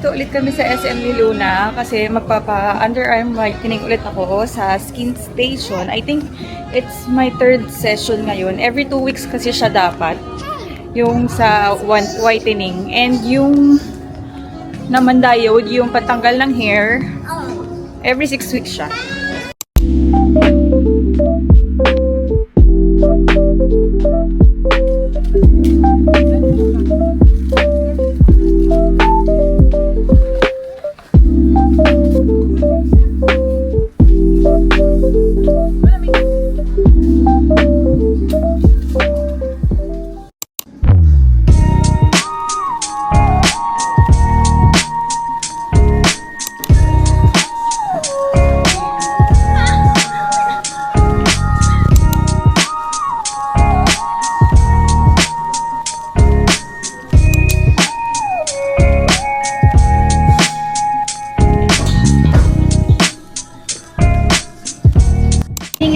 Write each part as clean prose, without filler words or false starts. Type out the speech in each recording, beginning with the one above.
Nandito ulit kami sa SM ni Luna kasi magpapa-underarm whitening ulit ako sa skin station. I think it's my third session ngayon. Every 2 weeks kasi siya dapat. Yung sa whitening. And yung naman diode, yung patanggal ng hair, every 6 weeks siya.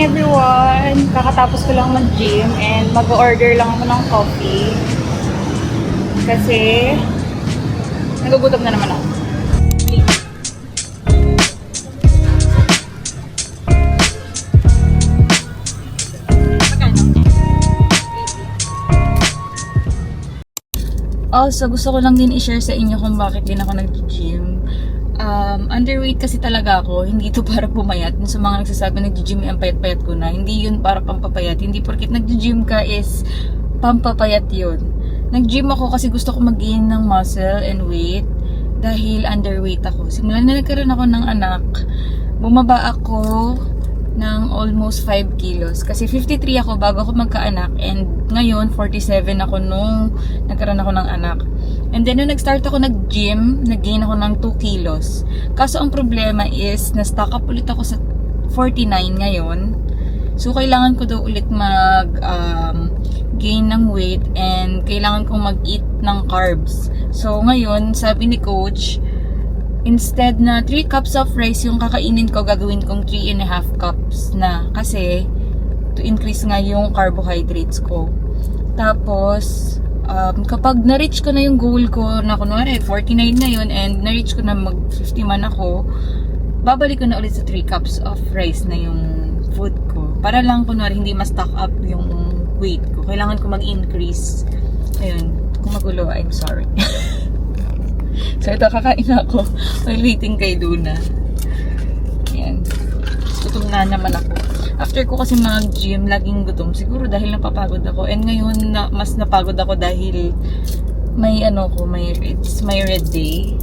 Everyone, kakatapos ko lang mag-gym and mag-order lang ako ng coffee kasi nagugutom na naman ako. Also, gusto ko lang din i-share sa inyo kung bakit din ako nag-gym. Underweight kasi talaga ako. Hindi ito para pumayat. Sa mga nagsasabi nag-gym ang payat-payat ko na. Hindi yun para pampapayat. Hindi porket nag-gym ka is pampapayat yun. Nag-gym ako kasi gusto ko mag-gain ng muscle and weight dahil underweight ako. Simula na nagkaroon ako ng anak, bumaba ako ng almost 5 kilos. Kasi 53 ako bago ako magkaanak and ngayon 47 ako nung nagkaroon ako ng anak. And then, nung nag-start ako nag-gym, nag-gain ako ng 2 kilos. Kaso, ang problema is, na-stock up ulit ako sa 49 ngayon. So, kailangan ko daw ulit mag-gain ng weight and kailangan kong mag-eat ng carbs. So, ngayon, sabi ni coach, instead na 3 cups of rice yung kakainin ko, gagawin kong 3.5 cups na. Kasi, to increase nga yung carbohydrates ko. Tapos, kapag na-reach ko na yung goal ko na kunwari 49 na yun and na-reach ko na mag 50 man ako, babalik ko na ulit sa 3 cups of rice na yung food ko. Para lang kunwari hindi ma-stock up yung weight ko. Kailangan ko mag-increase. Ayun, kung magulo, I'm sorry. So ito, kakain ako while waiting kay Luna. Ayan. Gutom na naman ako. After ko kasi mag-gym, laging gutom. Siguro dahil napapagod ako. And ngayon, mas napagod ako dahil may it's my red day.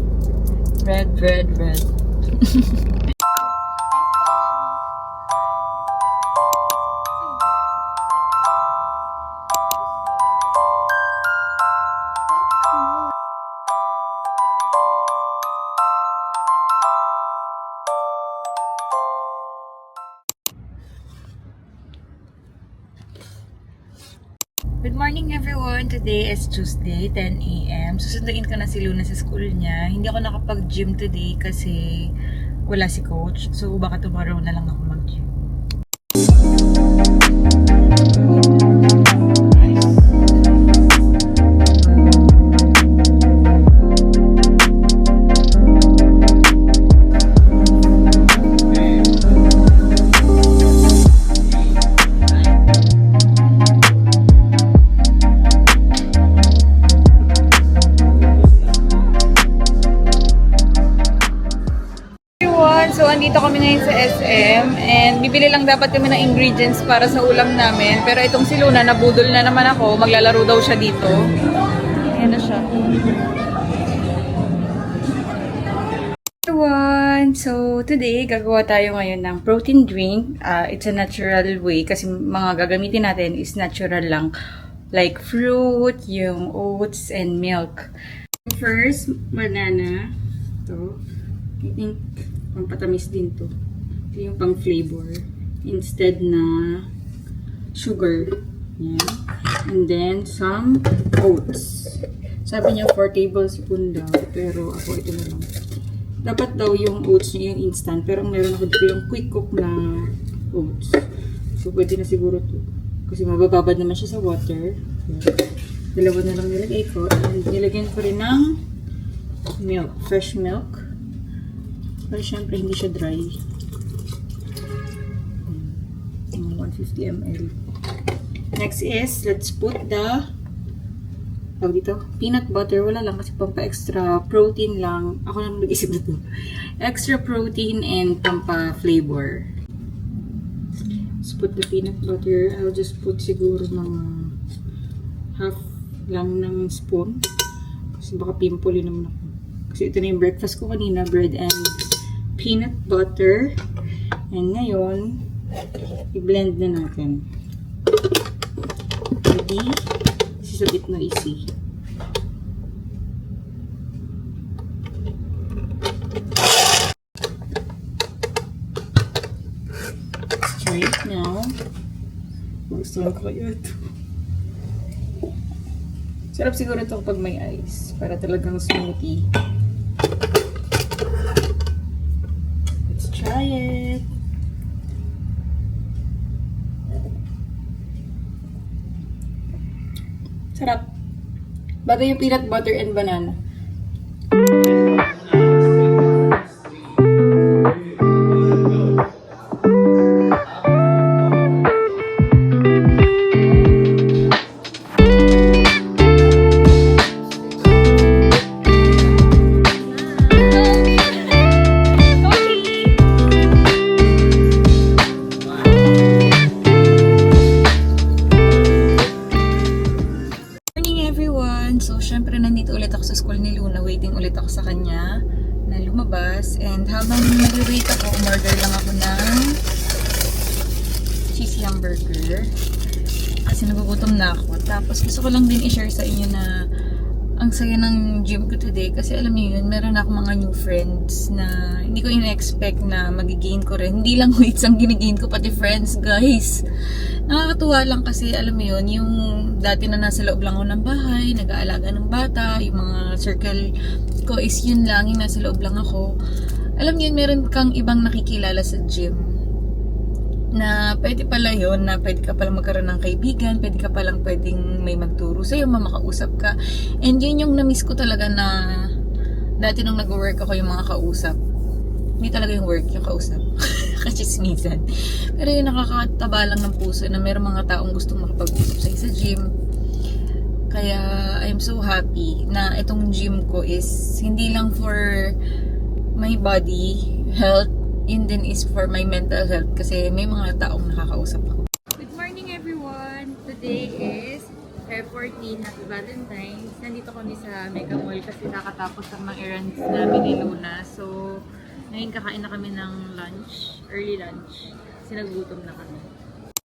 Red. Good morning everyone! Today is Tuesday, 10 AM. Susunduin ko na si Luna sa school niya. Hindi ako nakapag-gym today kasi wala si coach. So baka tomorrow na lang ako mag-gym. So, andito kami ngayon sa SM and bibili lang dapat kami ng ingredients para sa ulam namin. Pero itong si Luna, nabudol na naman ako. Maglalaro daw siya dito. Ayan na siya. Everyone! So, today, gagawa tayo ngayon ng protein drink. It's a natural way kasi mga gagamitin natin is natural lang. Like fruit, yung oats, and milk. First, banana. Ito. I think pampatamis din to. Ito yung pang flavor. Instead na sugar. Yan. And then some oats. Sabi niya 4 tablespoon daw. Pero ako ito na lang. Dapat daw yung oats niya yung instant. Pero meron ako dito yung quick cook na oats. So pwede na siguro to. Kasi mabababad naman siya sa water. Yan. Dalawa na lang nilagay ko. And nilagyan ko rin ng milk, fresh milk. Pero syempre hindi siya dry. 150 ml. Next is, let's put the peanut butter. Wala lang kasi pampa-extra protein lang. Ako lang nag-isip na to. Extra protein and pampa-flavor. Let's put the peanut butter. I'll just put siguro mga half lang ng spoon. Kasi baka pimple yun naman ako. Kasi ito na yung breakfast ko kanina. Bread and peanut butter. And ngayon, i-blend na natin. Ready? This is a bit noisy. Let's try it now. Gusto ko kaya ito. Sarap siguro ito kapag may ice. Para talagang smoothie. Let's try it. Sarap. Bagay yung peanut butter and banana. So, syempre, nandito ulit ako sa school ni Luna. Waiting ulit ako sa kanya na lumabas. And habang nag-wait ako, umorder lang ako ng cheesy hamburger. Kasi nagugutom na ako. Tapos, gusto ko lang din i-share sa inyo na ang saya ng gym ko today. Kasi alam niyo yun, meron ako mga new friends na hindi ko in-expect na magigain ko rin. Hindi lang weights ang ginigain ko, pati friends, guys. Nakakatuwa lang kasi, alam mo yun, yung dati na nasa loob lang ako ng bahay, nag-aalaga ng bata, yung mga circle ko is yun lang, yung nasa loob lang ako. Alam niyo yun, meron kang ibang nakikilala sa gym na pwede pala yun, na pwede ka palang magkaroon ng kaibigan, pwede ka palang pwedeng may magturo sa'yo, makausap ka. And yun yung na-miss ko talaga na dati nung nag-work ako yung mga kausap. Hindi talaga yung work, yung kausap. Kachismisan. Pero yung nakakataba lang ng puso na mayroong mga taong gustong makapag-usap sa'yo sa gym. Kaya I'm so happy na itong gym ko is hindi lang for my body health, yun din is for my mental health kasi may mga taong nakakausap ako. Good morning everyone! Today is Feb 14, Happy Valentine's. Nandito kami sa Mega Mall kasi nakatapos ang mga errands namin ni Luna. So, ngayon kakain na kami ng lunch, early lunch. Kasi nagugutom na kami.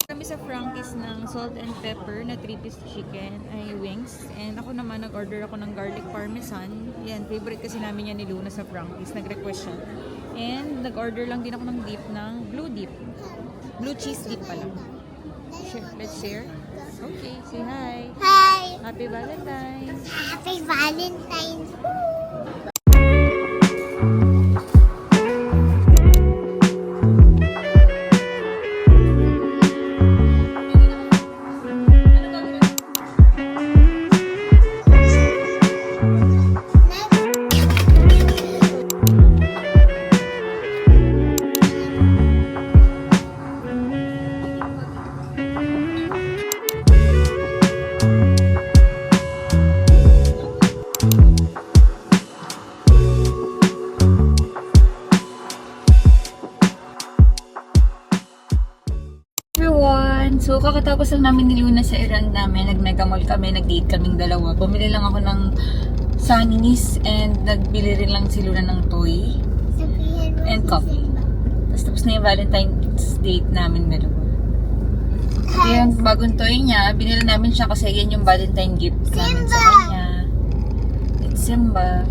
Kami sa Frankie's ng salt and pepper na 3-piece chicken ay wings. And ako naman nag-order ako ng garlic parmesan. Yan, favorite kasi namin yan ni Luna sa Frankie's. Nag-request siya. And nag-order lang din ako ng dip ng blue dip. Blue cheese dip pala. Let's share. Okay, say hi. Hi! Happy Valentine's. Happy Valentine's! So, kakatapos lang namin ni Luna sa errand namin. Nag-mega mall kami, nag-date kaming dalawa. Bumili lang ako ng sunnies and nagbili rin lang si Luna ng toy and coffee. Tapos na yung Valentine's date namin dalawa. Ito yung bagong toy niya. Binili namin siya kasi yan yung Valentine gift namin sa kanya. It's Simba.